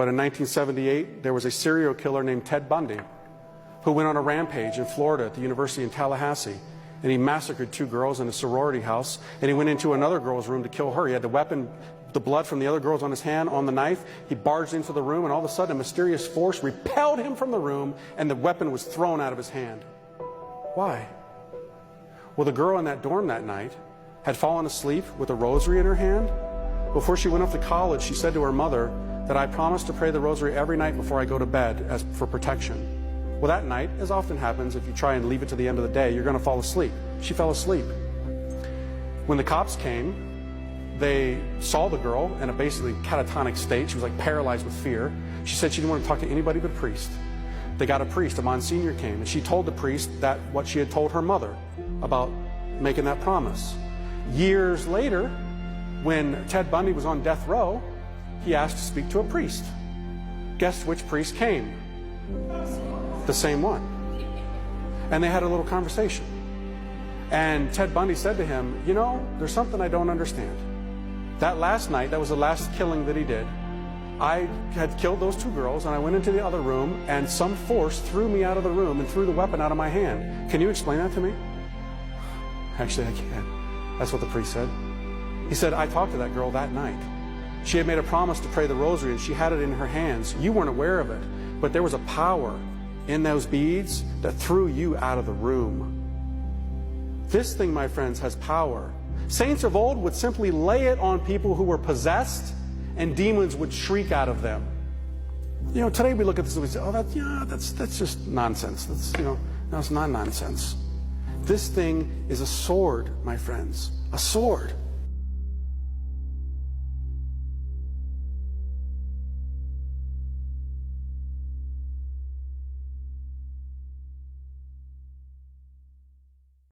But in 1978, there was a serial killer named Ted Bundy who went on a rampage in Florida at the University in Tallahassee. And he massacred 2 girls in a sorority house. And he went into another girl's room to kill her. He had the weapon, the blood from the other girls on his hand, on the knife. He barged into the room, and all of a sudden a mysterious force repelled him from the room, and the weapon was thrown out of his hand. Why? Well, the girl in that dorm that night had fallen asleep with a rosary in her hand. Before she went off to college, she said to her mother that I promised to pray the rosary every night before I go to bed as for protection. Well, that night, as often happens, if you try and leave it to the end of the day, you're going to fall asleep. She fell asleep. When the cops came, they saw the girl in a basically catatonic state. She was like paralyzed with fear. She said she didn't want to talk to anybody but a priest. They got a priest, a Monsignor came, and she told the priest that what she had told her mother about making that promise. Years later, when Ted Bundy was on death row, he asked to speak to a priest. Guess which priest came? The same one. And they had a little conversation. And Ted Bundy said to him, you know, there's something I don't understand. That last night, that was the last killing that he did. I had killed those 2 girls, and I went into the other room, and some force threw me out of the room and threw the weapon out of my hand. Can you explain that to me? Actually, I can. That's what the priest said. He said, I talked to that girl that night. She had made a promise to pray the rosary, and she had it in her hands. You weren't aware of it, but there was a power in those beads that threw you out of the room. This thing, my friends, has power. Saints of old would simply lay it on people who were possessed, and demons would shriek out of them. You know, today we look at this and we say, oh, that's just nonsense. No, it's not nonsense. This thing is a sword, my friends, a sword.